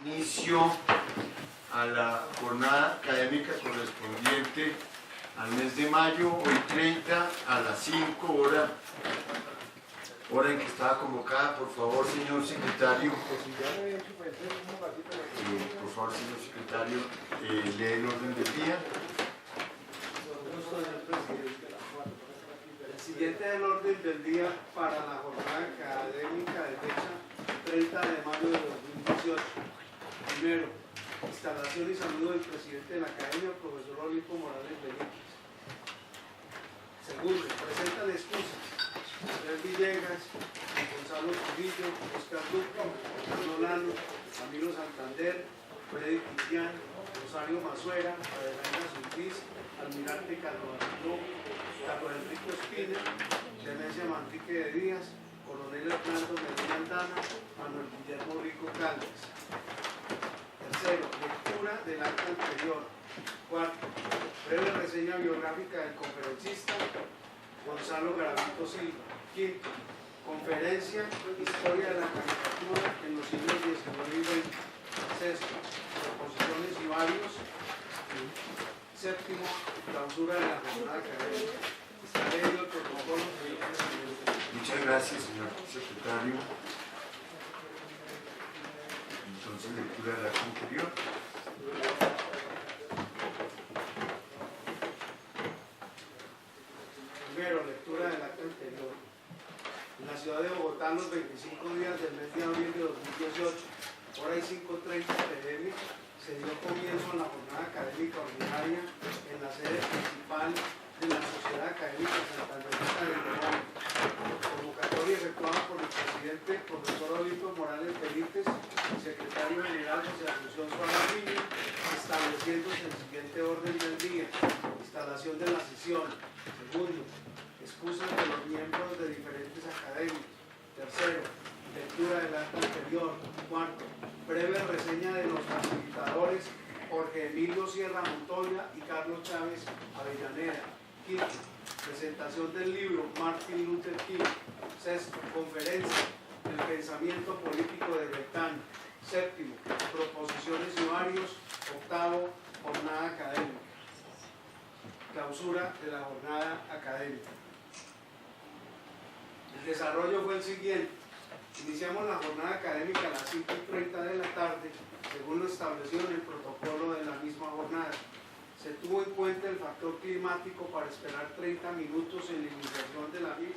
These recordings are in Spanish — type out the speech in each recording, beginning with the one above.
inicio a la jornada académica correspondiente al mes de mayo, hoy 30 a las 5 hora en que estaba convocada. Por favor, señor secretario, lee el orden del día. El siguiente es el orden del día para la jornada académica de fecha 30 de mayo de 2018. Primero, instalación y saludo del presidente de la Academia, profesor Olimpo Morales Benítez. Segundo, presentan excusas Andrés Villegas, Gonzalo Trujillo, Oscar Duque, Carlos Lano, Camilo Santander, Freddy Cristian, Rosario Mazuera, Adelina Sulpiz, Almirante Carlos Enrico Espina, Clemencia Manrique de Díaz, Coronel Hernando Medina Aldana, Manuel Guillermo Rico Caldas. Tercero, lectura del acta anterior. Cuarto, breve reseña biográfica del conferencista Gonzalo Garavito Silva. Quinto, conferencia Historia de la caricatura en los siglos XIX y XX. Sexto, proposiciones y varios. Séptimo, clausura de la jornada académica. Está leído el protocolo. Muchas gracias, señor secretario. Entonces, lectura del acta anterior. Primero, lectura del acta anterior. En la ciudad de Bogotá, los 25 días del mes de abril de 2018, hora y 5:30 pm, se dio comienzo a la jornada académica ordinaria en la sede principal de la Sociedad Académica Santanderista del Verano. Convocatoria efectuada por el presidente, profesor Olimpo Morales Benítez, y secretario general José Asunción Suárez Niño, estableciéndose el siguiente orden del día: instalación de la sesión. Segundo, excusas de los miembros de diferentes academias. Tercero, lectura del acta anterior. Cuarto, breve reseña de los facilitadores Jorge Emilio Sierra Montoya y Carlos Chávez Avellaneda. Quinto, presentación del libro Martin Luther King. Sexto, conferencia del pensamiento político de Gaitán. Séptimo, proposiciones y varios. Octavo, jornada académica. Clausura de la jornada académica. El desarrollo fue el siguiente. Iniciamos la jornada académica a las 5:30 de la tarde, según lo establecido en el protocolo de la misma jornada. Se tuvo en cuenta el factor climático para esperar 30 minutos en la iniciación de la misma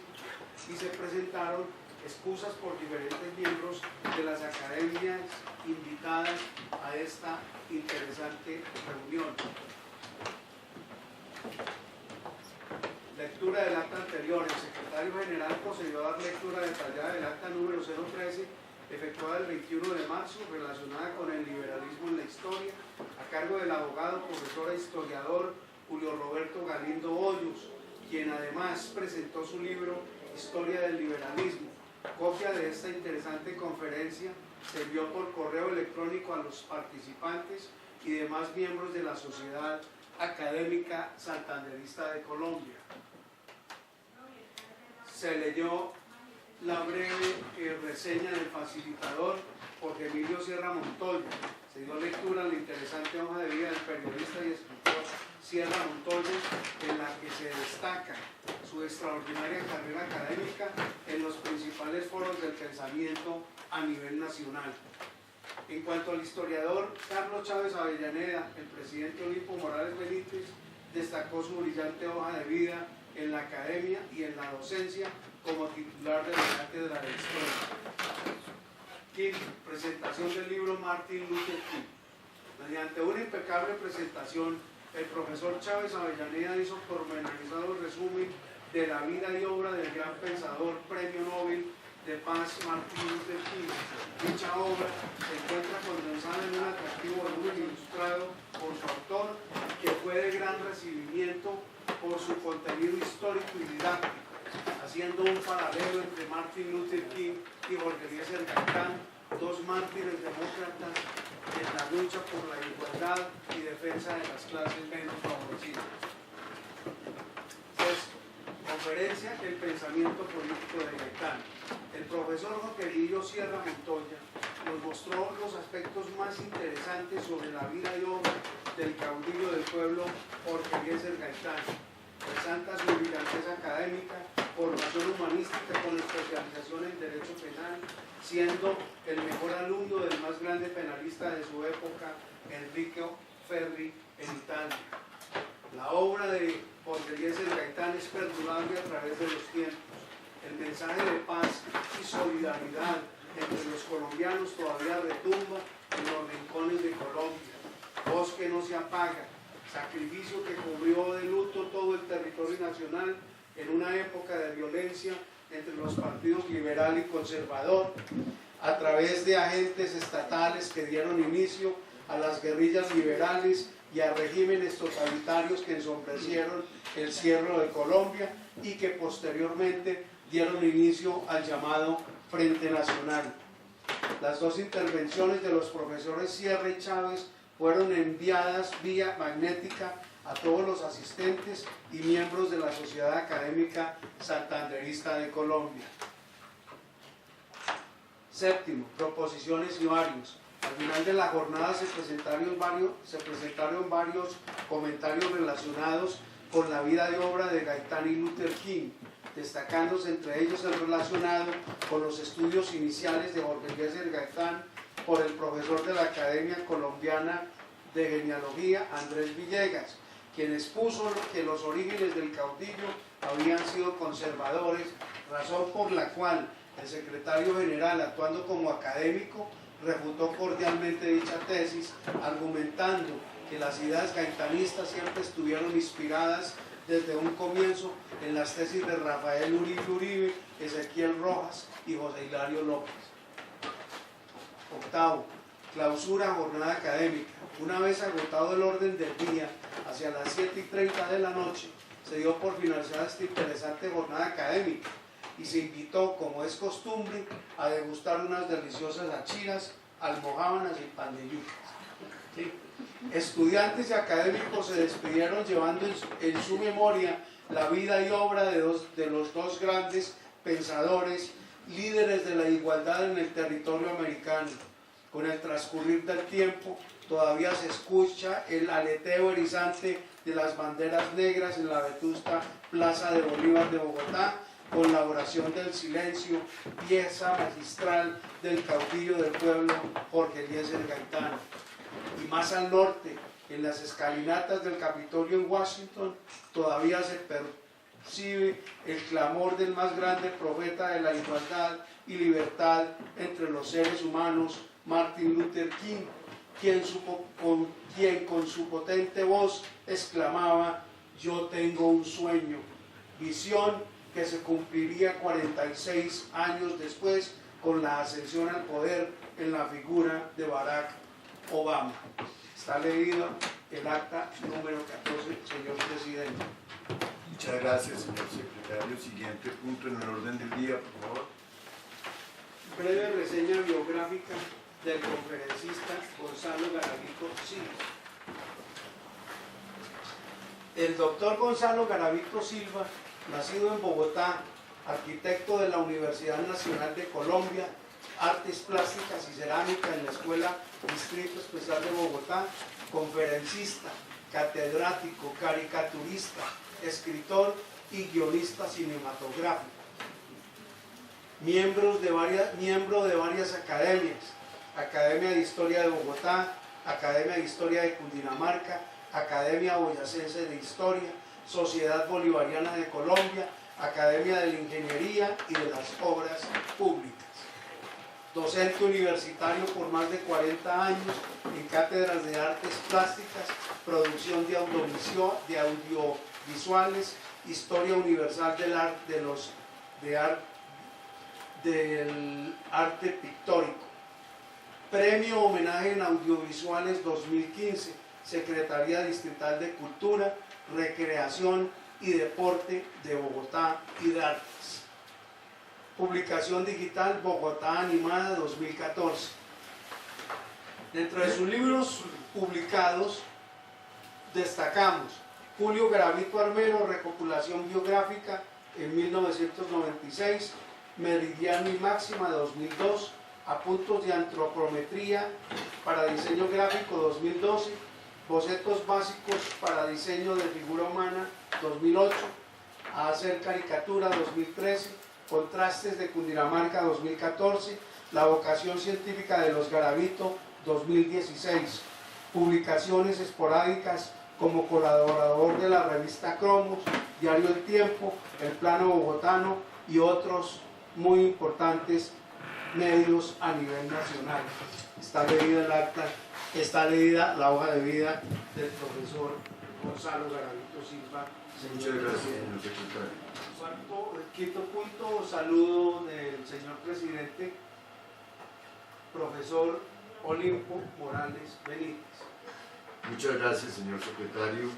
y se presentaron excusas por diferentes miembros de las academias invitadas a esta interesante reunión. Lectura del acta anterior. El secretario general procedió a dar lectura detallada del acta número 013, efectuada el 21 de marzo, relacionada con el liberalismo en la historia, a cargo del abogado, profesor e historiador Julio Roberto Galindo Hoyos, quien además presentó su libro Historia del Liberalismo. Copia de esta interesante conferencia se envió por correo electrónico a los participantes y demás miembros de la Sociedad Académica Santanderista de Colombia. Se leyó la breve reseña del facilitador Jorge Emilio Sierra Montoya. Se dio lectura a la interesante hoja de vida del periodista y escritor Sierra Montoya, en la que se destaca su extraordinaria carrera académica en los principales foros del pensamiento a nivel nacional. En cuanto al historiador Carlos Chávez Avellaneda, el presidente Olimpo Morales Benítez destacó su brillante hoja de vida en la academia y en la docencia como titular de la cátedra de historia. Quinto, presentación del libro Martin Luther King. Mediante una impecable presentación, el profesor Chávez Avellaneda hizo pormenorizado resumen de la vida y obra del gran pensador, premio Nobel de Paz Martin Luther King. Dicha obra se encuentra condensada en un atractivo volumen ilustrado por su autor, que fue de gran recibimiento por su contenido histórico y didáctico, haciendo un paralelo entre Martin Luther King y Jorge Eliezer Gaitán, dos mártires demócratas en la lucha por la igualdad y defensa de las clases menos favorecidas. Sexto, conferencia El pensamiento político de Gaitán. El profesor Jorge Emilio Sierra Montoya nos mostró los aspectos más interesantes sobre la vida y obra del caudillo del pueblo Jorge Eliezer Gaitán. Resalta su brillantez académica, formación humanística con especialización en Derecho Penal, siendo el mejor alumno del más grande penalista de su época, Enrico Ferri, en Italia. La obra de Jorge Eliezer Gaitán es perdurable a través de los tiempos. El mensaje de paz y solidaridad entre los colombianos todavía retumba en los rincones de Colombia. Voz que no se apaga, sacrificio que cubrió de luto todo el territorio nacional en una época de violencia entre los partidos liberal y conservador, a través de agentes estatales que dieron inicio a las guerrillas liberales y a regímenes totalitarios que ensombrecieron el cierre de Colombia y que posteriormente dieron inicio al llamado Frente Nacional. Las dos intervenciones de los profesores Sierra y Chávez fueron enviadas vía magnética a todos los asistentes y miembros de la Sociedad Académica Santanderista de Colombia. Séptimo, proposiciones y varios. Al final de la jornada se presentaron varios comentarios relacionados con la vida y obra de Gaitán y Luther King, destacándose entre ellos el relacionado con los estudios iniciales de Jorge Eliezer Gaitán por el profesor de la Academia Colombiana de Genealogía, Andrés Villegas, quien expuso que los orígenes del caudillo habían sido conservadores, razón por la cual el secretario general, actuando como académico, refutó cordialmente dicha tesis, argumentando que las ideas gaitanistas siempre estuvieron inspiradas desde un comienzo en las tesis de Rafael Uribe, Ezequiel Rojas y José Hilario López. Octavo, clausura jornada académica. Una vez agotado el orden del día, hacia las 7:30 de la noche, se dio por finalizada esta interesante jornada académica y se invitó, como es costumbre, a degustar unas deliciosas achiras, almojábanas y pan de yuca. ¿Sí? Estudiantes y académicos se despidieron llevando en su memoria la vida y obra de los dos grandes pensadores, líderes de la igualdad en el territorio americano. Con el transcurrir del tiempo, todavía se escucha el aleteo erizante de las banderas negras en la vetusta Plaza de Bolívar de Bogotá, con la oración del silencio, pieza magistral del caudillo del pueblo Jorge Eliezer Gaitán. Y más al norte, en las escalinatas del Capitolio en Washington, todavía se percibe el clamor del más grande profeta de la igualdad y libertad entre los seres humanos, Martin Luther King, quien con su potente voz exclamaba: "Yo tengo un sueño", visión que se cumpliría 46 años después con la ascensión al poder en la figura de Barack Obama. Está leído el acta número 14, señor presidente. Muchas gracias, señor secretario. Siguiente punto en el orden del día, por favor. Breve reseña biográfica del conferencista Gonzalo Garavito Silva. El doctor Gonzalo Garavito Silva, nacido en Bogotá, arquitecto de la Universidad Nacional de Colombia, Artes Plásticas y Cerámica en la Escuela Distrito Especial de Bogotá, conferencista, catedrático, caricaturista, escritor y guionista cinematográfico. Miembro de varias academias: Academia de Historia de Bogotá, Academia de Historia de Cundinamarca, Academia Boyacense de Historia, Sociedad Bolivariana de Colombia, Academia de la Ingeniería y de las Obras Públicas. Docente universitario por más de 40 años en cátedras de artes plásticas, producción de audiovisuales, historia universal del arte pictórico. Premio Homenaje en Audiovisuales 2015, Secretaría Distrital de Cultura, Recreación y Deporte de Bogotá y de Artes. Publicación digital Bogotá Animada 2014. Dentro de sus libros publicados destacamos Julio Garavito Armero, recopilación biográfica en 1996, Meridiano y Máxima 2002, Apuntos de antropometría para diseño gráfico 2012, bocetos básicos para diseño de figura humana 2008, a hacer caricatura 2013, contrastes de Cundinamarca 2014, la vocación científica de los Garavito 2016, publicaciones esporádicas como colaborador de la revista Cromos, Diario El Tiempo, El Plano Bogotano y otros muy importantes medios a nivel nacional. Está leída el acta, está leída la hoja de vida del profesor Gonzalo Garavito Silva. Muchas gracias, señor secretario. Quinto punto, saludo del señor presidente, profesor Olimpo Morales Benítez. Muchas gracias, señor secretario.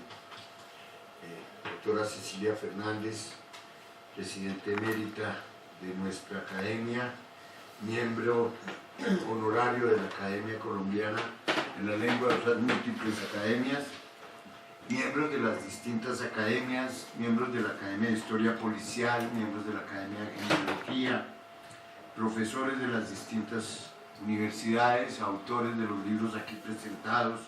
Doctora Cecilia Fernández, presidente emérita de nuestra academia, miembro honorario de la Academia Colombiana en la Lengua de otras múltiples academias, miembros de las distintas academias, miembros de la Academia de Historia Policial, miembros de la Academia de Genealogía, profesores de las distintas universidades, autores de los libros aquí presentados,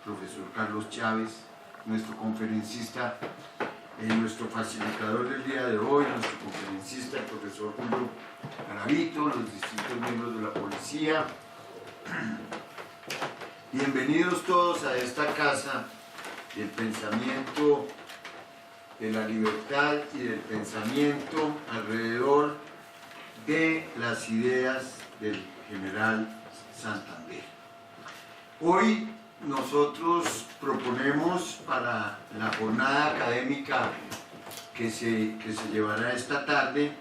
profesor Carlos Chávez, nuestro conferencista, nuestro facilitador del día de hoy, nuestro conferencista, el profesor Julio Garavito, los distintos miembros de la policía. Bienvenidos todos a esta casa del pensamiento, de la libertad y del pensamiento alrededor de las ideas del general Santander. Hoy nosotros proponemos para la jornada académica que se llevará esta tarde,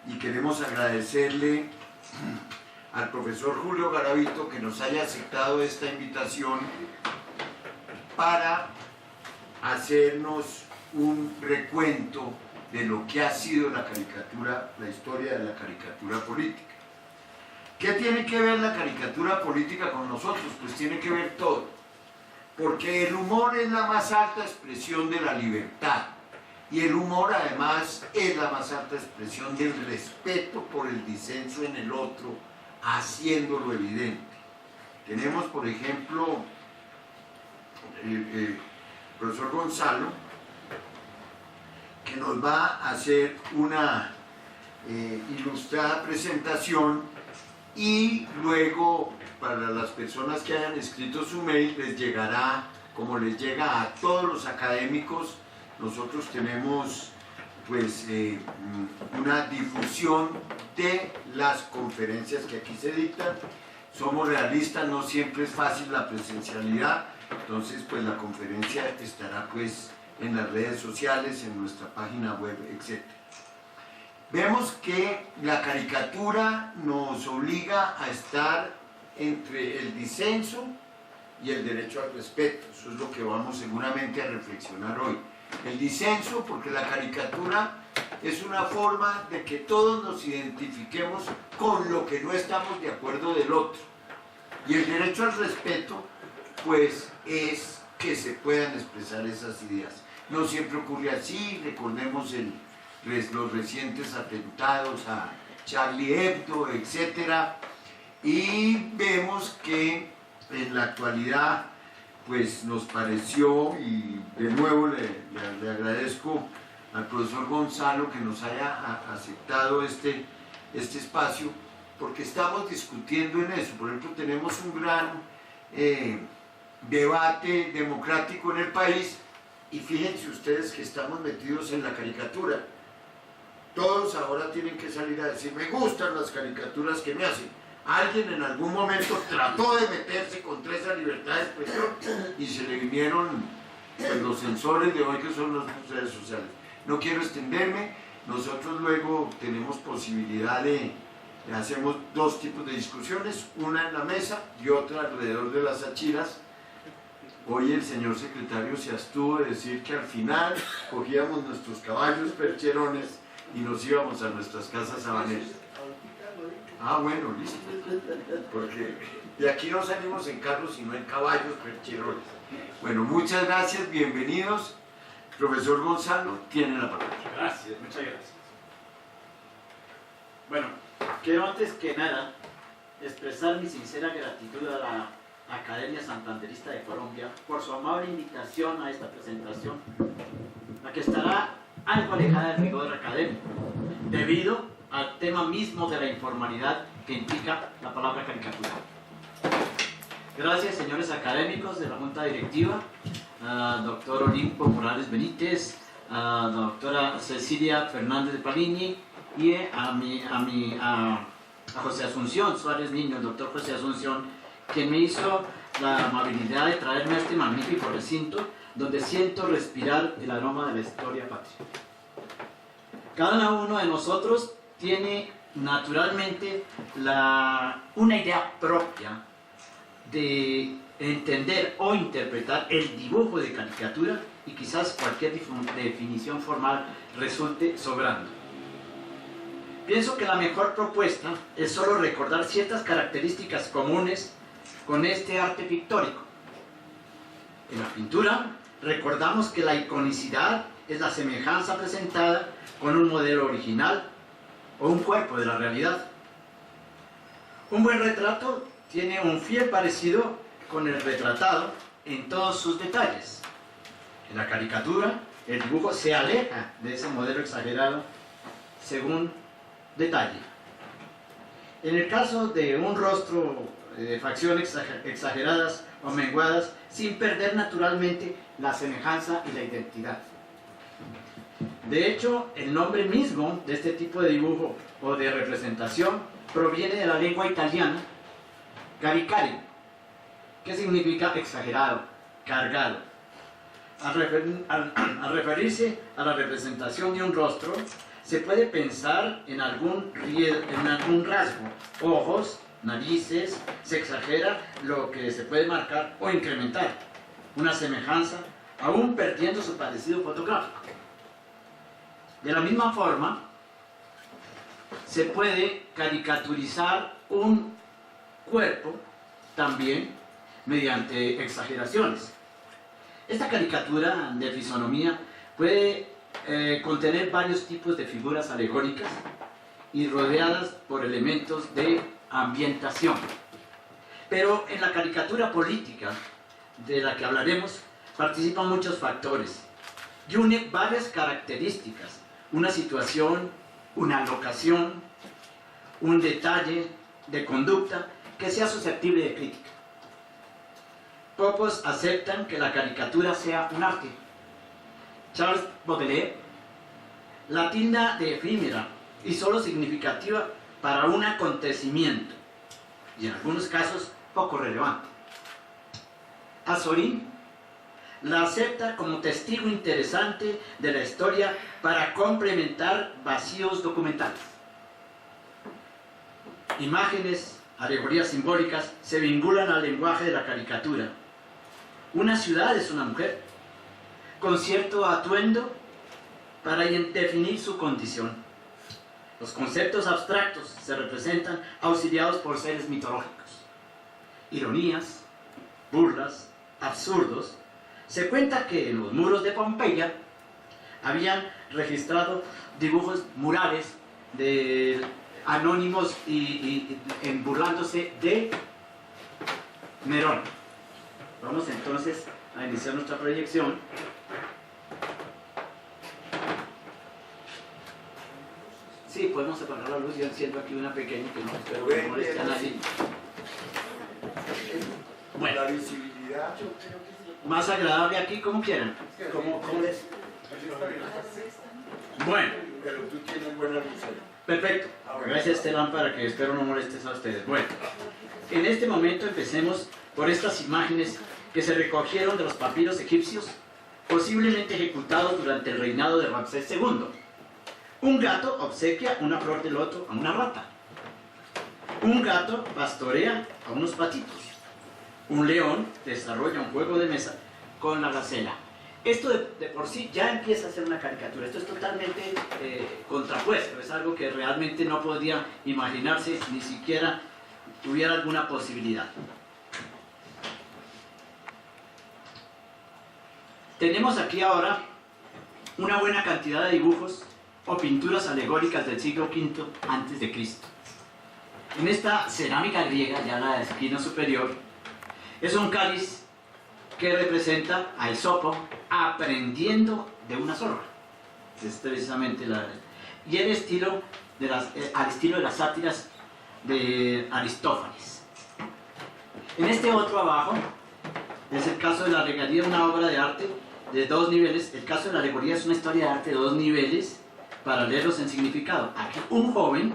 y queremos agradecerle al profesor Julio Garavito que nos haya aceptado esta invitación para hacernos un recuento de lo que ha sido la caricatura, la historia de la caricatura política. ¿Qué tiene que ver la caricatura política con nosotros? Pues tiene que ver todo, porque el humor es la más alta expresión de la libertad, y el humor además es la más alta expresión del respeto por el disenso en el otro, haciéndolo evidente. Tenemos, por ejemplo, el profesor Gonzalo, que nos va a hacer una ilustrada presentación, y luego para las personas que hayan escrito su mail les llegará, como les llega a todos los académicos. Nosotros tenemos pues una difusión de las conferencias que aquí se dictan. Somos realistas, no siempre es fácil la presencialidad, entonces pues la conferencia estará pues en las redes sociales, en nuestra página web, etc. Vemos que la caricatura nos obliga a estar entre el disenso y el derecho al respeto. Eso es lo que vamos seguramente a reflexionar hoy. El disenso, porque la caricatura es una forma de que todos nos identifiquemos con lo que no estamos de acuerdo del otro. Y el derecho al respeto, pues, es que se puedan expresar esas ideas. No siempre ocurre así. Recordemos los recientes atentados a Charlie Hebdo, etc. Y vemos que en la actualidad pues nos pareció, y de nuevo le agradezco al profesor Gonzalo que nos haya aceptado este espacio, porque estamos discutiendo en eso. Por ejemplo, tenemos un gran debate democrático en el país, y fíjense ustedes que estamos metidos en la caricatura. Todos ahora tienen que salir a decir: me gustan las caricaturas que me hacen. Alguien en algún momento trató de meterse contra esa libertad de expresión y se le vinieron pues, los censores de hoy, que son las redes sociales. No quiero extenderme. Nosotros luego tenemos posibilidad hacemos dos tipos de discusiones, una en la mesa y otra alrededor de las achiras. Hoy el señor secretario se abstuvo de decir que al final cogíamos nuestros caballos percherones y nos íbamos a nuestras casas habaneras. Ah, bueno, listo. Porque de aquí no salimos en carros, sino en caballos percherones. Bueno, muchas gracias, bienvenidos. Profesor Gonzalo, tiene la palabra. Gracias, muchas gracias. Bueno, quiero antes que nada expresar mi sincera gratitud a la Academia Santanderista de Colombia por su amable invitación a esta presentación, la que estará algo alejada del rigor académico, debido al tema mismo de la informalidad que implica la palabra caricatura. Gracias, señores académicos de la Junta Directiva, doctor Olimpo Morales Benítez, doctora Cecilia Fernández de Palini, y a José Asunción Suárez Niño, el doctor José Asunción, quien me hizo la amabilidad de traerme a este magnífico recinto donde siento respirar el aroma de la historia patria. Cada uno de nosotros tiene naturalmente una idea propia de entender o interpretar el dibujo de caricatura, y quizás cualquier definición formal resulte sobrando. Pienso que la mejor propuesta es solo recordar ciertas características comunes con este arte pictórico. En la pintura recordamos que la iconicidad es la semejanza presentada con un modelo original o un cuerpo de la realidad. Un buen retrato tiene un fiel parecido con el retratado en todos sus detalles. En la caricatura, el dibujo se aleja de ese modelo exagerado según detalle. En el caso de un rostro de facciones exageradas o menguadas, sin perder naturalmente la semejanza y la identidad. De hecho, el nombre mismo de este tipo de dibujo o de representación proviene de la lengua italiana caricare, que significa exagerado, cargado. Al referirse a la representación de un rostro, se puede pensar en algún rasgo, ojos, narices, se exagera lo que se puede marcar o incrementar una semejanza, aún perdiendo su parecido fotográfico. De la misma forma, se puede caricaturizar un cuerpo también mediante exageraciones. Esta caricatura de fisonomía puede contener varios tipos de figuras alegóricas y rodeadas por elementos de ambientación. Pero en la caricatura política, de la que hablaremos, participan muchos factores y une varias características: una situación, una locación, un detalle de conducta que sea susceptible de crítica. Pocos aceptan que la caricatura sea un arte. Charles Baudelaire la tilda de efímera y solo significativa para un acontecimiento, y en algunos casos poco relevante. Azorín la acepta como testigo interesante de la historia para complementar vacíos documentales. Imágenes, alegorías simbólicas se vinculan al lenguaje de la caricatura. Una ciudad es una mujer, con cierto atuendo para definir su condición. Los conceptos abstractos se representan auxiliados por seres mitológicos. Ironías, burlas, absurdos. Se cuenta que en los muros de Pompeya habían registrado dibujos murales de anónimos en burlándose de Nerón. Vamos entonces a iniciar nuestra proyección. Sí, podemos apagar la luz. Yo enciendo aquí una pequeña que no espero que no moleste a nadie. Bueno, La visibilidad. más agradable aquí, como quieran. ¿Cómo les? Bueno, Pero tú tienes buena luz ahí. perfecto. Gracias a este lámpara que espero no molestes a ustedes. Bueno, en este momento empecemos por estas imágenes que se recogieron de los papiros egipcios, posiblemente ejecutados durante el reinado de Ramsés II. Un gato obsequia una flor de loto a una rata. Un gato pastorea a unos patitos. Un león desarrolla un juego de mesa con la gacela. Esto de por sí ya empieza a ser una caricatura. Esto es totalmente contrapuesto. Es algo que realmente no podía imaginarse, ni siquiera tuviera alguna posibilidad. Tenemos aquí ahora una buena cantidad de dibujos o pinturas alegóricas del siglo V a.C. En esta cerámica griega, ya la esquina superior, es un cáliz que representa a Esopo aprendiendo de una zorra. Es precisamente y el estilo al estilo de las sátiras de Aristófanes. En este otro abajo es el caso de la alegoría, una obra de arte de 2 niveles. El caso de la alegoría es una historia de arte de 2 niveles paralelos en significado. Aquí un joven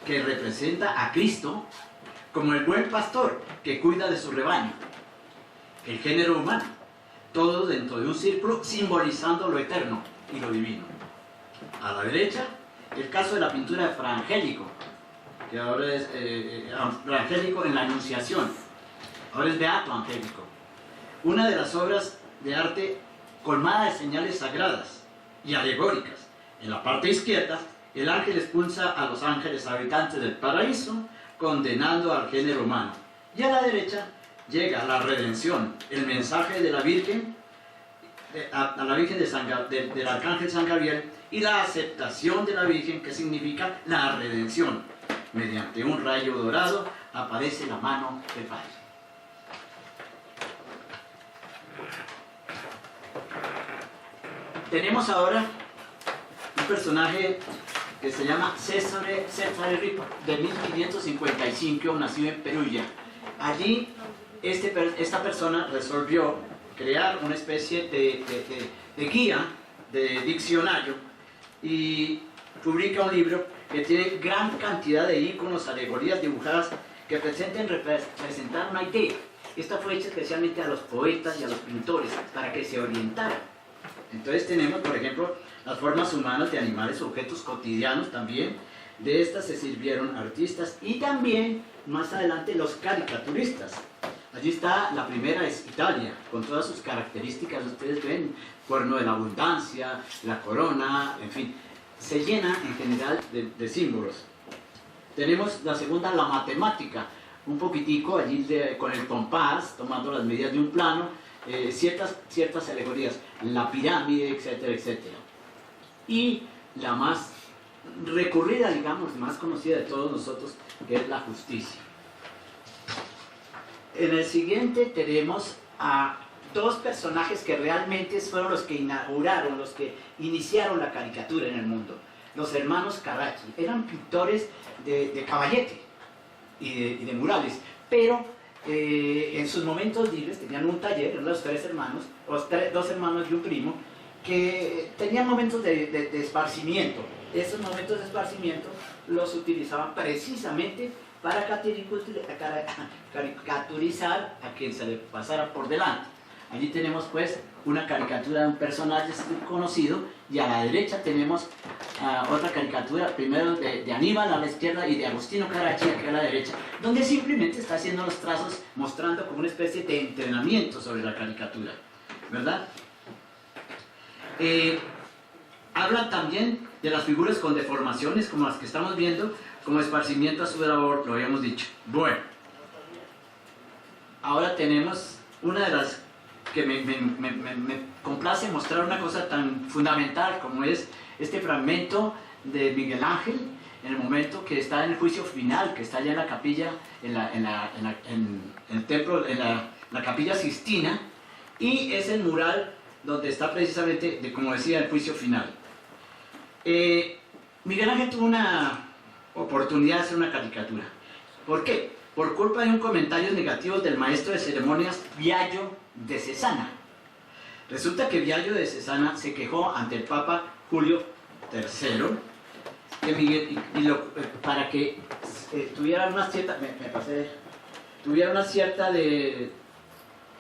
que representa a Cristo como el buen pastor que cuida de su rebaño, el género humano, todo dentro de un círculo simbolizando lo eterno y lo divino. A la derecha, el caso de la pintura de Fra Angelico, que ahora es Fra Angelico en la Anunciación, ahora es Beato Angelico, una de las obras de arte colmada de señales sagradas y alegóricas. En la parte izquierda, el ángel expulsa a los ángeles habitantes del paraíso, condenando al género humano. Y a la derecha llega la redención, el mensaje de la Virgen, a la Virgen del Arcángel San Gabriel, y la aceptación de la Virgen, que significa la redención. Mediante un rayo dorado aparece la mano del Padre. Tenemos ahora un personaje que se llama Cesare Ripa, de 1555, nacido en Perugia. Allí esta persona resolvió crear una especie de guía, de diccionario, y publica un libro que tiene gran cantidad de íconos, alegorías dibujadas que presentar una idea. Esta fue hecha especialmente a los poetas y a los pintores para que se orientaran. Entonces tenemos, por ejemplo, las formas humanas de animales, objetos cotidianos también. De estas se sirvieron artistas y también, más adelante, los caricaturistas. Allí está, la primera es Italia, con todas sus características. Ustedes ven, cuerno de la abundancia, la corona, en fin. Se llena en general de símbolos. Tenemos la segunda, la matemática. Un poquitico allí con el compás, tomando las medidas de un plano, ciertas alegorías, la pirámide, etcétera, etcétera. Y la más recurrida, digamos, más conocida de todos nosotros, que es la justicia. En el siguiente tenemos a 2 personajes que realmente fueron los que inauguraron, los que iniciaron la caricatura en el mundo. Los hermanos Carracci. Eran pintores de caballete y de murales, pero en sus momentos libres tenían un taller, eran los 3 hermanos, 2 hermanos y un primo, que tenían momentos de esparcimiento. Esos momentos de esparcimiento los utilizaban precisamente para caricaturizar a quien se le pasara por delante. Allí tenemos pues una caricatura de un personaje conocido, y a la derecha tenemos otra caricatura, primero de Aníbal a la izquierda y de Agostino Carracci aquí a la derecha, donde simplemente está haciendo los trazos, mostrando como una especie de entrenamiento sobre la caricatura, ¿verdad? Hablan también de las figuras con deformaciones, como las que estamos viendo, como esparcimiento a su labor, lo habíamos dicho. Bueno, ahora tenemos una de las que me complace mostrar, una cosa tan fundamental como es este fragmento de Miguel Ángel en el momento que está en el juicio final, que está allá en la capilla, en el templo, en la capilla Sistina, y es el mural donde está precisamente, como decía, el juicio final. Miguel Ángel tuvo una oportunidad de hacer una caricatura. ¿Por qué? Por culpa de un comentario negativo del maestro de ceremonias Biagio de Cesana. Resulta que Biagio de Cesana se quejó ante el Papa Julio III que Miguel, para que tuviera una cierta, tuviera una cierta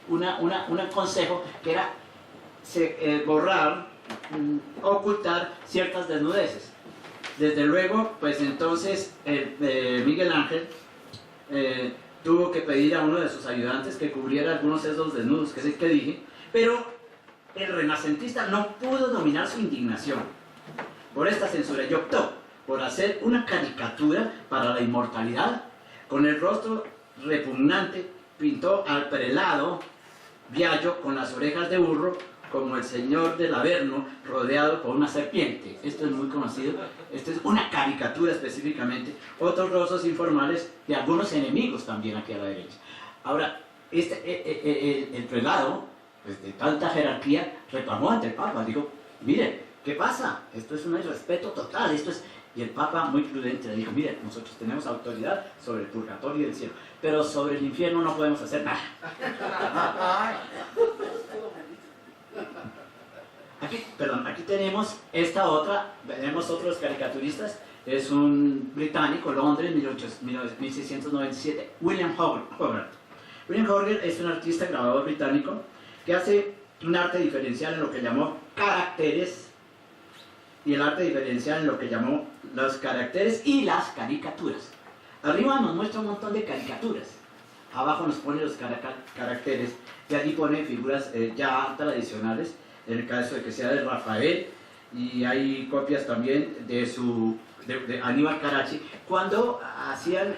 un consejo que era borrar, ocultar ciertas desnudeces. Desde luego, pues entonces Miguel Ángel tuvo que pedir a uno de sus ayudantes que cubriera algunos de esos desnudos, que es el que dije, pero el renacentista no pudo dominar su indignación por esta censura y optó por hacer una caricatura para la inmortalidad. Con el rostro repugnante pintó al prelado Biagio con las orejas de burro, como el señor del Averno rodeado por una serpiente. Esto es muy conocido. Esto es una caricatura específicamente. Otros rostros informales de algunos enemigos también aquí a la derecha. Ahora, el prelado, pues, de tanta jerarquía, reclamó ante el Papa. Dijo, mire, ¿qué pasa? Esto es un irrespeto total. Esto es... Y el Papa, muy prudente, le dijo, mire, nosotros tenemos autoridad sobre el purgatorio y el cielo, pero sobre el infierno no podemos hacer nada. Aquí tenemos esta otra, tenemos otros caricaturistas, es un británico, Londres, 1697, William Hogarth. William Hogarth es un artista grabador británico que hace un arte diferencial en lo que llamó caracteres, y el arte diferencial en lo que llamó los caracteres y las caricaturas. Arriba nos muestra un montón de caricaturas, abajo nos pone los caracteres, y allí pone figuras ya tradicionales, en el caso de que sea de Rafael, y hay copias también de Aníbal Carracci, cuando hacían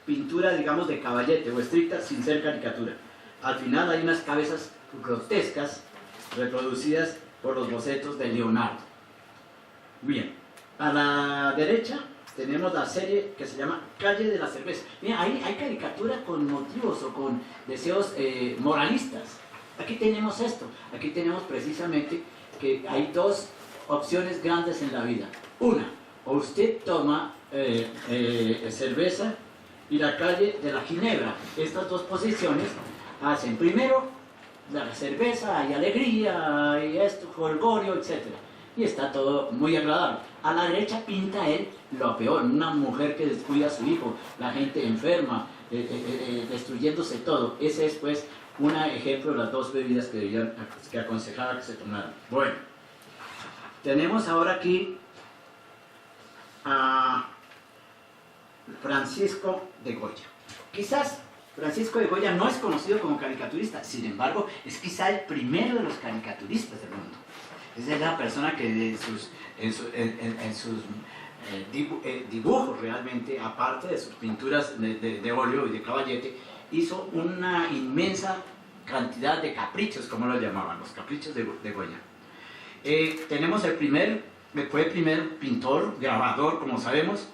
pintura, digamos, de caballete o estricta sin ser caricatura. Al final hay unas cabezas grotescas reproducidas por los bocetos de Leonardo. Bien, a la derecha tenemos la serie que se llama Calle de la Cerveza. Mira, ahí hay caricaturas con motivos o con deseos moralistas. Aquí tenemos esto, aquí tenemos precisamente que hay dos opciones grandes en la vida. Una, o usted toma cerveza y la calle de la Ginebra. Estas dos posiciones hacen, primero, la cerveza, hay alegría, hay esto, jolgorio, etc. Y está todo muy agradable. A la derecha pinta él lo peor, una mujer que descuida a su hijo, la gente enferma, destruyéndose todo. Ese es pues un ejemplo de las dos bebidas que aconsejaba que se tomaran. Bueno, tenemos ahora aquí a Francisco de Goya. Quizás Francisco de Goya no es conocido como caricaturista, sin embargo, es quizá el primero de los caricaturistas del mundo. Es la persona que en sus dibujos realmente, aparte de sus pinturas de óleo y de caballete, hizo una inmensa cantidad de caprichos, como lo llamaban, los caprichos de Goya. Tenemos fue el primer pintor, grabador, como sabemos,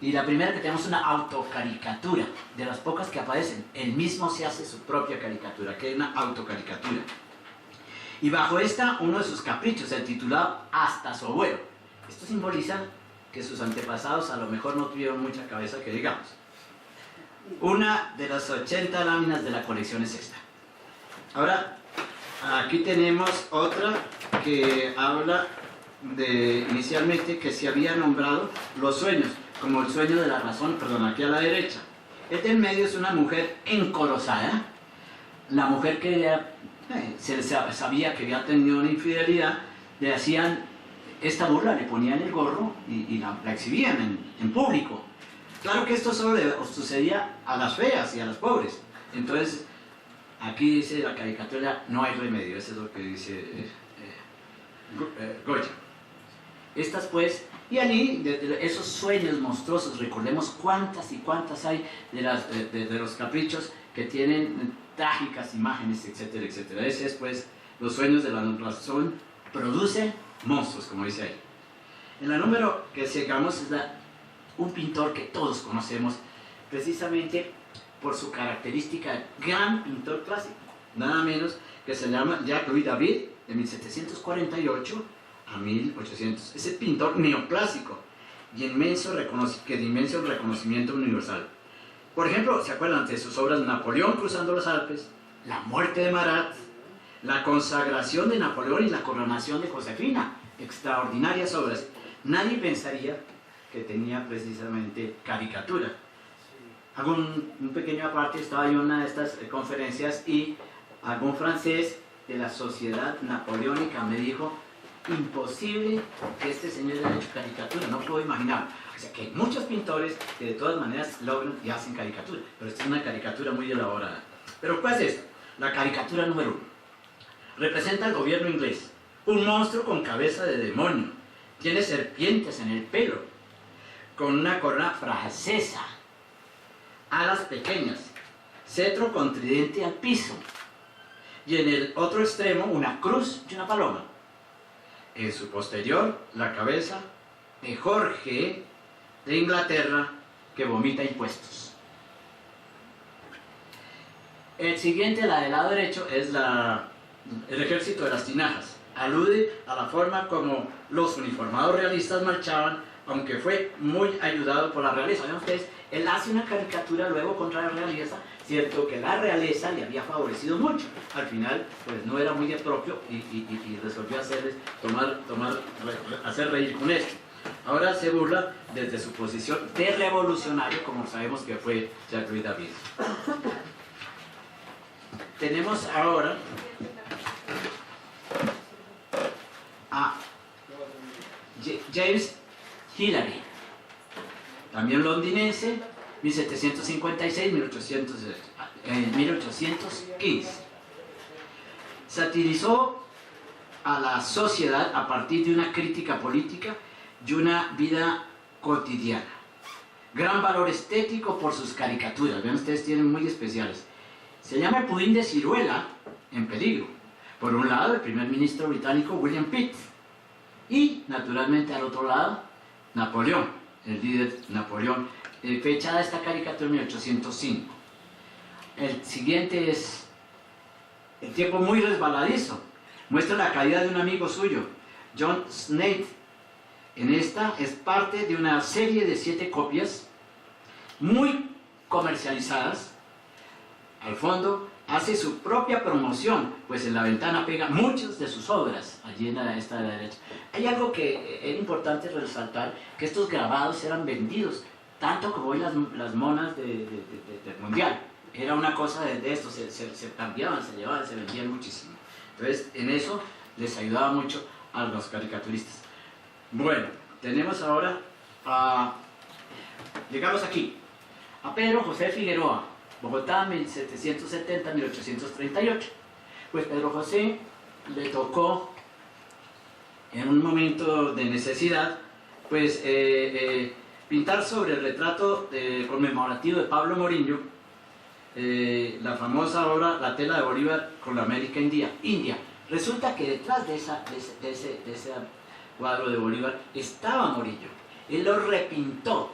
y la primera que tenemos una autocaricatura, de las pocas que aparecen. Él mismo se hace su propia caricatura, que es una autocaricatura. Y bajo esta, uno de sus caprichos, el titulado Hasta su abuelo. Esto simboliza que sus antepasados a lo mejor no tuvieron mucha cabeza, que digamos. Una de las 80 láminas de la colección es esta. Ahora, aquí tenemos otra que habla inicialmente que se había nombrado los sueños, como el sueño de la razón, perdón, aquí a la derecha. Este en medio es una mujer encorozada, la mujer que se sabía que había tenido una infidelidad, le hacían esta burla, le ponían el gorro y la exhibían en público. Claro que esto solo le sucedía a las feas y a las pobres. Entonces, aquí dice la caricatura, no hay remedio, eso es lo que dice Goya. Estas pues, y allí, de esos sueños monstruosos, recordemos cuántas y cuántas hay de los caprichos que tienen trágicas imágenes, etcétera, etcétera. Ese es pues, los sueños de la razón producen monstruos, como dice ahí. En la número que sigamos es un pintor que todos conocemos, precisamente por su característica de gran pintor clásico, nada menos que se llama Jacques-Louis David, de 1748 a 1800. Es el pintor neoclásico y de inmenso reconocimiento universal. Por ejemplo, ¿se acuerdan de sus obras Napoleón cruzando los Alpes, La muerte de Marat, La consagración de Napoleón y la coronación de Josefina? Extraordinarias obras. Nadie pensaría que tenía precisamente caricatura. Hago un pequeño aparte, estaba en una de estas conferencias y algún francés de la sociedad napoleónica me dijo: imposible que este señor haya hecho caricatura, no puedo imaginar. O sea que hay muchos pintores que de todas maneras logran y hacen caricatura, pero esta es una caricatura muy elaborada. Pero ¿cuál es esto? La caricatura número 1. Representa al gobierno inglés, un monstruo con cabeza de demonio, tiene serpientes en el pelo, con una corona francesa, alas pequeñas, cetro con tridente al piso, y en el otro extremo una cruz y una paloma. En su posterior, la cabeza de Jorge de Inglaterra, que vomita impuestos. El siguiente, la del lado derecho, es el ejército de las tinajas. Alude a la forma como los uniformados realistas marchaban, aunque fue muy ayudado por la realeza. ¿Ven ustedes? Él hace una caricatura luego contra la realeza, cierto que la realeza le había favorecido mucho. Al final, pues no era muy de propio y resolvió hacer reír con esto. Ahora se burla desde su posición de revolucionario, como sabemos que fue Jacques David. Tenemos ahora a James Hillary, también londinense, 1756-1815. Satirizó a la sociedad a partir de una crítica política y una vida cotidiana. Gran valor estético por sus caricaturas, vean ustedes, tienen muy especiales. Se llama el pudín de ciruela en peligro. Por un lado, el primer ministro británico William Pitt, y naturalmente al otro lado, Napoleón, el líder Napoleón, fechada esta caricatura en 1805. El siguiente es el tiempo muy resbaladizo. Muestra la caída de un amigo suyo, John Snaith. En esta es parte de una serie de 7 copias muy comercializadas. Al fondo hace su propia promoción, pues en la ventana pega muchas de sus obras, allí en esta de la derecha. Hay algo que es importante resaltar, que estos grabados eran vendidos, tanto como hoy las monas del mundial. Era una cosa de esto, se cambiaban, se llevaban, se vendían muchísimo. Entonces, en eso les ayudaba mucho a los caricaturistas. Bueno, tenemos ahora llegamos aquí, a Pedro José Figueroa, Bogotá, 1770-1838. Pues Pedro José le tocó, en un momento de necesidad, pues pintar sobre el retrato conmemorativo de Pablo Morillo, la famosa obra La tela de Bolívar con la América India. Resulta que detrás de ese cuadro de Bolívar estaba Morillo. Él lo repintó.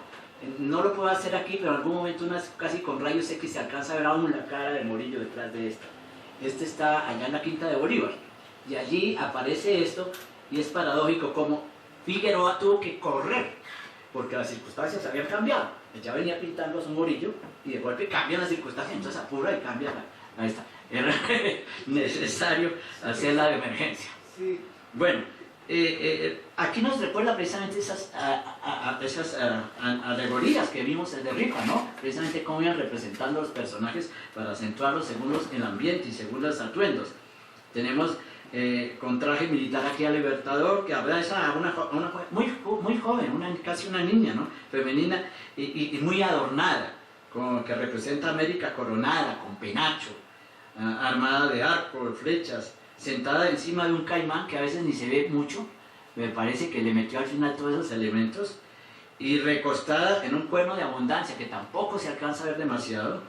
No lo puedo hacer aquí, pero en algún momento casi con rayos X se alcanza a ver aún la cara de Morillo detrás de esta. Este está allá en la Quinta de Bolívar. Y allí aparece esto, y es paradójico como Figueroa tuvo que correr, porque las circunstancias habían cambiado. Ya venía pintando a su Morillo, y de golpe cambian las circunstancias, entonces apura y cambia a esta. Era necesario hacer la de emergencia. Sí. Bueno, aquí nos recuerda precisamente esas alegorías que vimos en Ripa, ¿no? Precisamente cómo iban representando los personajes para acentuarlos según el ambiente y según los atuendos. Tenemos con traje militar aquí al Libertador, que abraza a una muy joven, casi una niña, ¿no? Femenina y muy adornada, que representa a América coronada, con penacho, armada de arco, flechas, sentada encima de un caimán que a veces ni se ve mucho, me parece que le metió al final todos esos elementos, y recostada en un cuerno de abundancia que tampoco se alcanza a ver demasiado,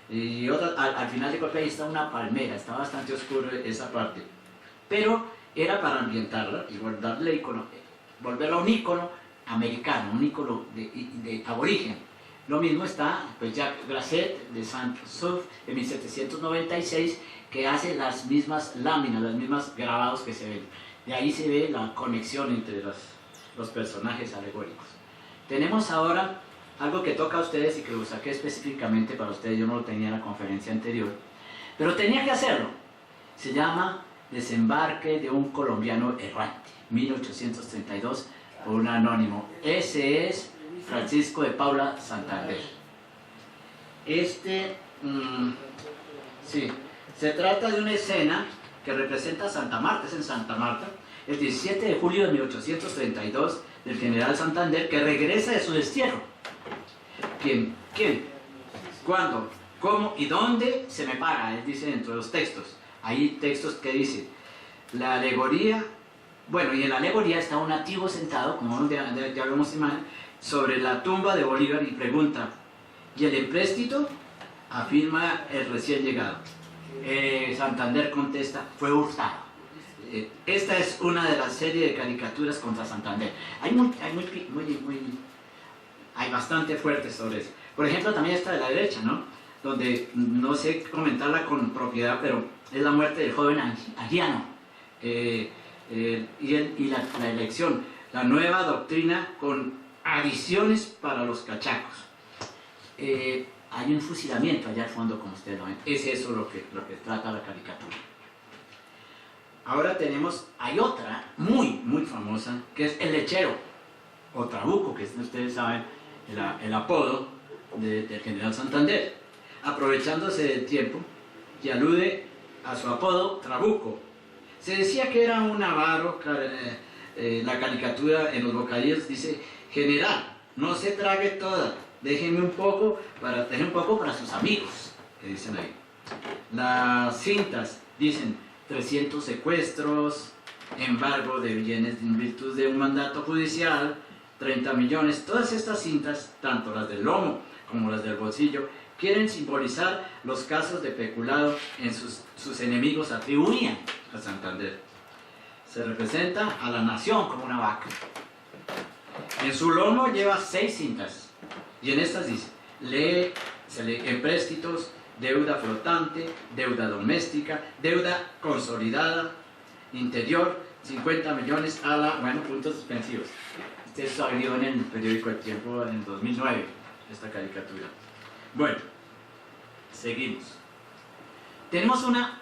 y al final de golpe ahí está una palmera, está bastante oscuro esa parte, pero era para ambientarla y volverla un ícono americano, un ícono de aborigen. Lo mismo está pues Jacques Grasset de Saint-Sauf en 1796, que hace las mismas láminas, los mismos grabados que se ven. De ahí se ve la conexión entre los personajes alegóricos. Tenemos ahora algo que toca a ustedes y que lo saqué específicamente para ustedes, yo no lo tenía en la conferencia anterior, pero tenía que hacerlo. Se llama Desembarque de un colombiano errante, 1832, por un anónimo. Ese es Francisco de Paula Santander. Sí. Se trata de una escena que representa a Santa Marta, es en Santa Marta, el 17 de julio de 1832, del general Santander, que regresa de su destierro. ¿Quién? ¿Cuándo? ¿Cómo? ¿Y dónde se me paga? Él dice dentro de los textos. Hay textos que dicen, la alegoría, bueno, y en la alegoría está un nativo sentado, como ya vemos imagen, sobre la tumba de Bolívar y pregunta, ¿y el empréstito? Afirma el recién llegado. Santander contesta, fue hurtado. Esta es una de las series de caricaturas contra Santander. Hay bastante fuertes sobre eso. Por ejemplo, también esta de la derecha, ¿no? Donde no sé comentarla con propiedad, pero es la muerte del joven Ariano y la elección, la nueva doctrina con adiciones para los cachacos. Hay un fusilamiento allá al fondo, como ustedes lo ven. Es eso lo que trata la caricatura. Ahora hay otra muy famosa, que es el lechero, o Trabuco, que ustedes saben el apodo del general Santander, aprovechándose del tiempo, y alude a su apodo Trabuco. Se decía que era un avaro, la caricatura en los bocadillos dice, general, no se trague toda, déjenme un poco para sus amigos, que dicen ahí. Las cintas dicen 300 secuestros, embargo de bienes en virtud de un mandato judicial, 30 millones. Todas estas cintas, tanto las del lomo como las del bolsillo, quieren simbolizar los casos de peculado en sus enemigos atribuían a Santander. Se representa a la nación como una vaca. En su lomo lleva 6 cintas, y en estas dice, se lee empréstitos, deuda flotante, deuda doméstica, deuda consolidada, interior, 50 millones a la, puntos suspensivos. Este salió en el periódico El Tiempo en 2009, esta caricatura. Bueno, seguimos. Tenemos una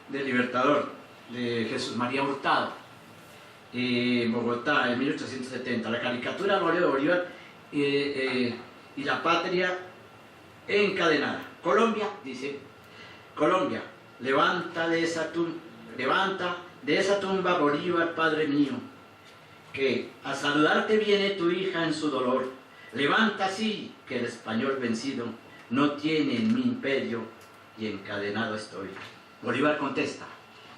del Libertador, de Jesús María Hurtado, en Bogotá, en 1870. La caricatura al óleo de Bolívar y la patria encadenada. Colombia, dice, Colombia, levanta de esa tumba Bolívar, padre mío, que a saludarte viene tu hija en su dolor. Levanta así, que el español vencido no tiene en mi imperio y encadenado estoy. Bolívar contesta,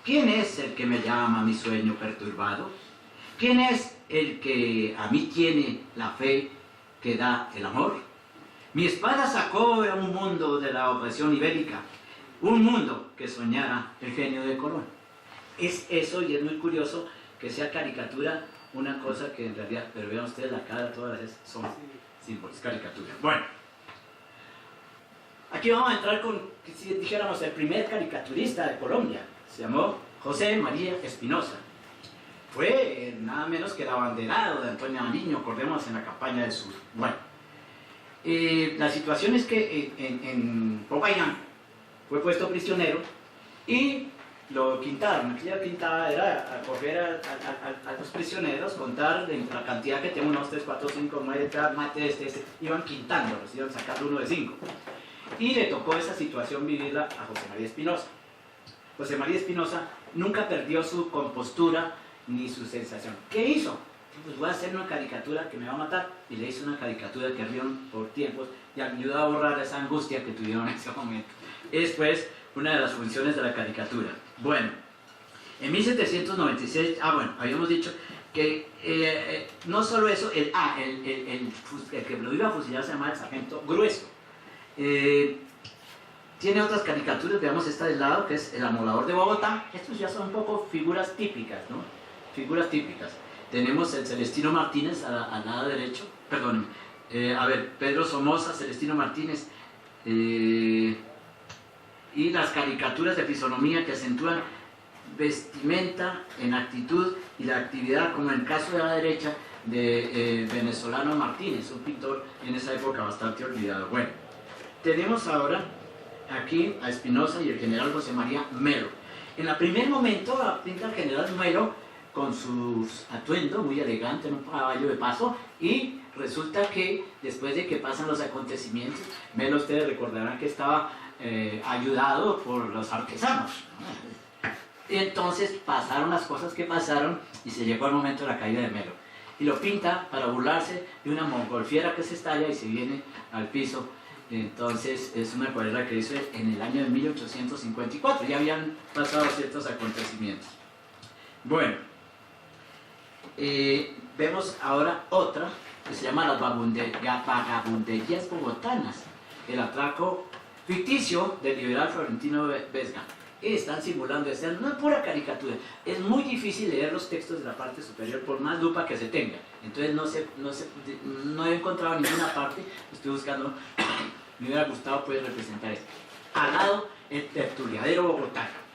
¿quién es el que me llama a mi sueño perturbado? ¿Quién es el que a mí tiene la fe que da el amor? Mi espada sacó a un mundo de la opresión ibérica, un mundo que soñara el genio de Colón. Es eso, y es muy curioso que sea caricatura una cosa que en realidad, pero vean ustedes la cara, todas son símbolos, caricatura. Bueno, aquí vamos a entrar con, si dijéramos, el primer caricaturista de Colombia. Se llamó José María Espinosa. Fue nada menos que el abanderado de Antonio Nariño, acordemos, en la campaña del sur. Bueno, la situación es que en Popayán fue puesto prisionero y lo quintaron. Aquella quintada era coger a los prisioneros, contar de la cantidad que tengo, 1, 2, 3, 4, 5, 9, mate este, iban quintándolos, iban sacando uno de 5. Y le tocó esa situación vivirla a José María Espinosa. José María Espinosa nunca perdió su compostura ni su sensación. ¿Qué hizo? Pues voy a hacer una caricatura que me va a matar. Y le hizo una caricatura que rieron por tiempos y ayudó a borrar esa angustia que tuvieron en ese momento. Es pues una de las funciones de la caricatura. Bueno, en 1796, habíamos dicho que no solo eso, el que lo iba a fusilar se llama el sargento Grueso. Tiene otras caricaturas, veamos esta del lado, que es el amolador de Bogotá. Estos ya son un poco figuras típicas, ¿no? Figuras típicas. Tenemos el Celestino Martínez al lado derecho, perdón, Pedro Somoza, Celestino Martínez, y las caricaturas de fisonomía que acentúan vestimenta en actitud y la actividad, como en el caso de la derecha de Venezolano Martínez, un pintor en esa época bastante olvidado. Bueno, tenemos ahora aquí a Espinosa y el general José María Melo. En el primer momento pinta el general Melo con su atuendo muy elegante en un caballo de paso, y resulta que después de que pasan los acontecimientos, Melo, ustedes recordarán que estaba ayudado por los artesanos. Y entonces pasaron las cosas que pasaron y se llegó el momento de la caída de Melo. Y lo pinta para burlarse de una montgolfiera que se estalla y se viene al piso. Entonces es una acuarela que hizo en el año de 1854. Ya habían pasado ciertos acontecimientos. Bueno, vemos ahora otra que se llama las vagabunderías bogotanas, el atraco ficticio del liberal Florentino Vesga. están simulando escenas, no es pura caricatura. Es muy difícil leer los textos de la parte superior por más lupa que se tenga. Entonces no he encontrado ninguna parte, estoy buscando, me hubiera gustado poder representar esto. Al lado, el tertuliadero bogotano.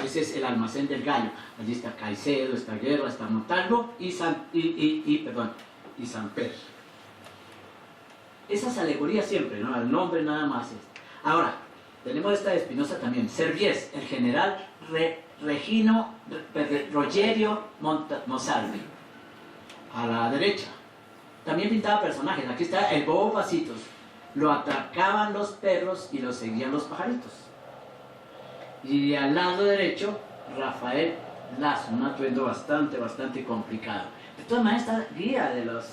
Ese es el almacén del gallo. Allí está Caicedo, está Guerra, está Montalvo y San Pedro. Esas alegorías siempre, ¿no? El nombre nada más es. Ahora, tenemos esta de Espinosa también. Servies, el general Rogerio Monsalve. A la derecha. También pintaba personajes. Aquí está el bobo Pasitos. Lo atracaban los perros y lo seguían los pajaritos. Y al lado derecho, Rafael Lazo, un atuendo bastante complicado. De todas maneras, esta guía de los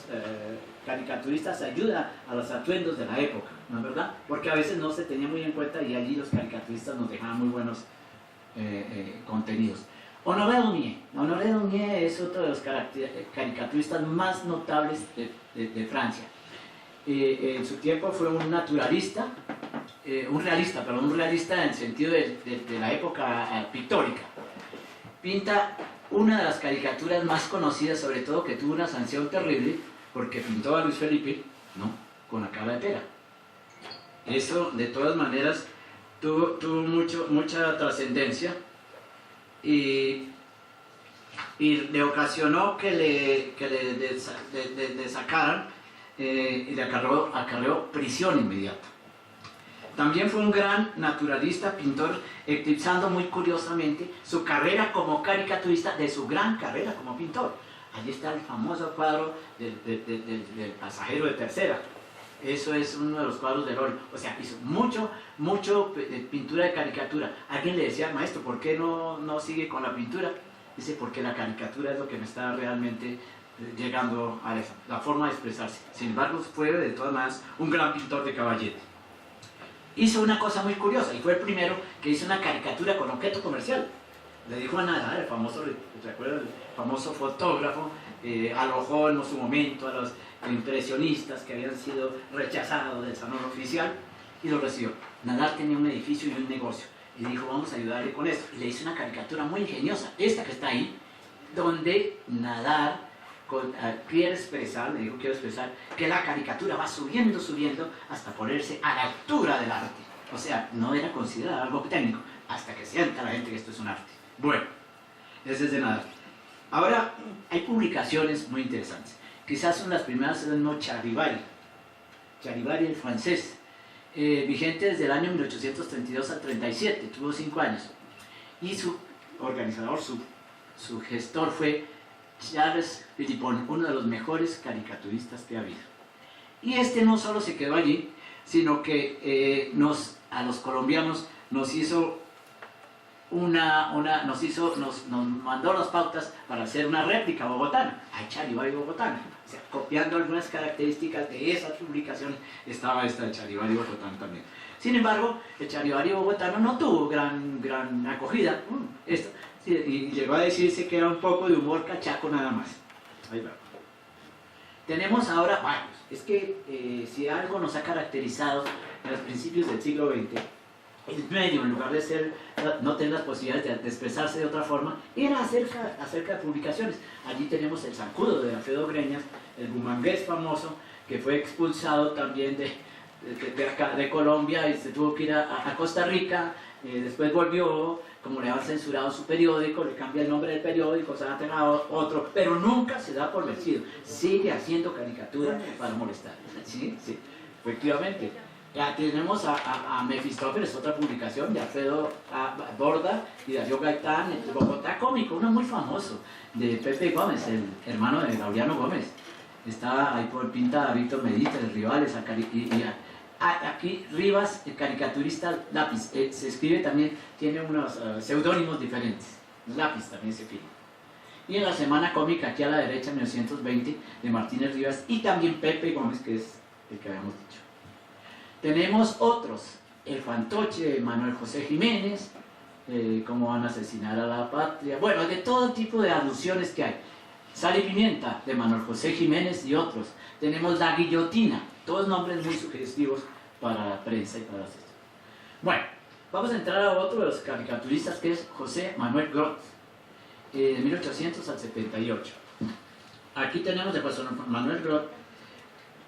caricaturistas ayuda a los atuendos de la época, ¿no es verdad? Porque a veces no se tenía muy en cuenta y allí los caricaturistas nos dejaban muy buenos contenidos. Honoré Daumier es otro de los caricaturistas más notables de Francia. En su tiempo fue un naturalista, un realista en el sentido de la época pictórica. Pinta una de las caricaturas más conocidas, sobre todo que tuvo una sanción terrible, porque pintó a Luis Felipe, ¿no?, con la cara de pera. Eso, de todas maneras, tuvo mucha trascendencia y le ocasionó que le sacaran y le acarreó prisión inmediata. También fue un gran naturalista, pintor, eclipsando muy curiosamente su carrera como caricaturista de su gran carrera como pintor. Allí está el famoso cuadro del pasajero de tercera. Eso es uno de los cuadros del óleo. O sea, hizo mucho pintura de caricatura. Alguien le decía, maestro, ¿por qué no sigue con la pintura? Dice, porque la caricatura es lo que me está realmente llegando a la forma de expresarse. Sin embargo, fue de todas maneras un gran pintor de caballete. Hizo una cosa muy curiosa y fue el primero que hizo una caricatura con objeto comercial. Le dijo a Nadar, el famoso fotógrafo, alojó en su momento a los impresionistas que habían sido rechazados del salón oficial y lo recibió. Nadar tenía un edificio y un negocio y dijo, vamos a ayudarle con esto. Y le hizo una caricatura muy ingeniosa, esta que está ahí, donde Nadar quiero expresar que la caricatura va subiendo hasta ponerse a la altura del arte. O sea, no era considerado algo técnico hasta que sienta la gente que esto es un arte. Bueno, ese es de Nadar. Ahora, hay publicaciones muy interesantes. Quizás son las primeras del no Charivari, el francés, vigente desde el año 1832 al 37, tuvo 5 años. Y su organizador, su gestor fue Charles Philippon, uno de los mejores caricaturistas que ha habido. Y este no solo se quedó allí, sino que a los colombianos nos hizo nos mandó las pautas para hacer una réplica bogotana, hay Charivari bogotana. O sea, copiando algunas características de esas publicaciones, estaba esta de Charivari bogotana también. Sin embargo, el Charivari bogotano no tuvo gran acogida. Y llegó a decirse que era un poco de humor cachaco nada más. Ahí va. Tenemos ahora varios. Es que si algo nos ha caracterizado en los principios del siglo XX, el medio, en lugar de no tener las posibilidades de expresarse de otra forma, era acerca de publicaciones. Allí tenemos el zancudo de Alfredo Breñas, el bumangués famoso, que fue expulsado también de Colombia y se tuvo que ir a Costa Rica, después volvió, como le han censurado su periódico, le cambia el nombre del periódico, se ha tenido otro, pero nunca se da por vencido, sigue haciendo caricatura para molestar. Sí, efectivamente. Ya tenemos a Mefistófeles, otra publicación de Alfredo Borda y Darío Gaitán, el Bogotá cómico, uno muy famoso, de Pepe Gómez, el hermano de Laureano Gómez. Está ahí por pinta a Víctor Medita, de Rivales, aquí Rivas, el caricaturista Lápiz, se escribe también, tiene unos seudónimos diferentes, Lápiz también se firma. Y en la Semana Cómica, aquí a la derecha, 1920, de Martínez Rivas, y también Pepe Gómez, que es el que habíamos dicho. Tenemos otros, el fantoche de Manuel José Jiménez, cómo van a asesinar a la patria, bueno, de todo tipo de alusiones que hay. Sal y pimienta, de Manuel José Jiménez y otros. Tenemos la guillotina, todos nombres muy sugestivos para la prensa y para las... Bueno, Vamos a entrar a otro de los caricaturistas, que es José Manuel Grot, de 1800 al 78. Aquí tenemos de José Manuel Grot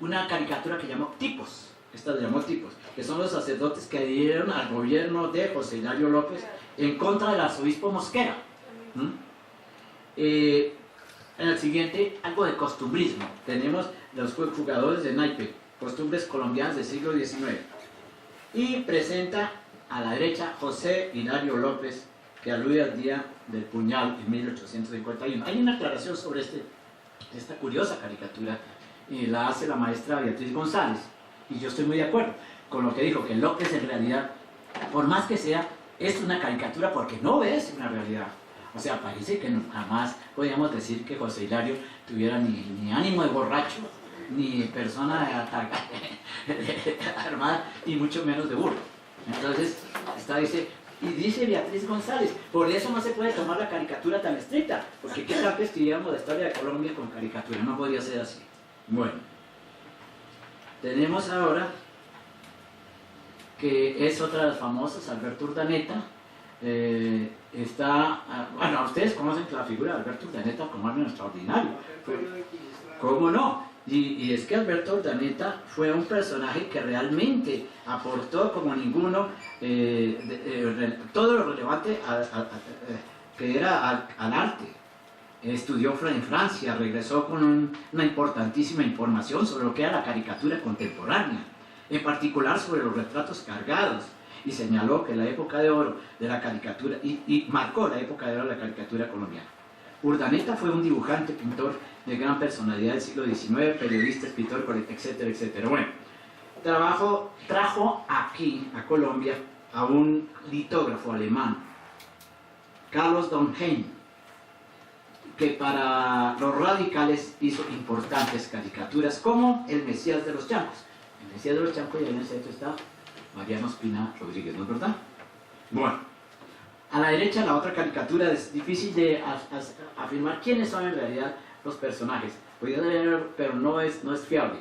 una caricatura que llamó Tipos. Esta se llamó Tipos, que son los sacerdotes que adhirieron al gobierno de José Hilario López en contra del arzobispo Mosquera. En el siguiente, algo de costumbrismo. Tenemos los jugadores de naipe, costumbres colombianas del siglo XIX. Y presenta a la derecha José Hilario López, que alude al día del puñal en 1851. Hay una aclaración sobre esta curiosa caricatura, y la hace la maestra Beatriz González. Y yo estoy muy de acuerdo con lo que dijo, que López en realidad, por más que sea, es una caricatura porque no es una realidad. O sea, parece que jamás podíamos decir que José Hilario tuviera ni ánimo de borracho, ni persona armada, y mucho menos de burro. Entonces, dice Beatriz González, por eso no se puede tomar la caricatura tan estricta, porque qué tal que estudiamos la historia de Colombia con caricatura, no podía ser así. Bueno, tenemos ahora que es otra de las famosas, Alberto Urdaneta. Bueno, ustedes conocen la figura de Alberto Urdaneta como alguien extraordinario. ¿Cómo no? Y es que Alberto Urdaneta fue un personaje que realmente aportó como ninguno todo lo relevante que era al arte. Estudió en Francia, regresó con una importantísima información sobre lo que era la caricatura contemporánea, en particular sobre los retratos cargados, y señaló que la época de oro de la caricatura, y marcó la época de oro de la caricatura colombiana. Urdaneta fue un dibujante, pintor de gran personalidad del siglo XIX, periodista, escritor, etcétera, etcétera. Bueno, trajo aquí, a Colombia, a un litógrafo alemán, Carlos Donheim, que para los radicales hizo importantes caricaturas, como El Mesías de los Chancos. El Mesías de los Chancos, y en el centro está Mariano Espina Rodríguez, ¿no es verdad? Bueno, a la derecha la otra caricatura, es difícil de afirmar quiénes son en realidad los personajes, pero no es fiable.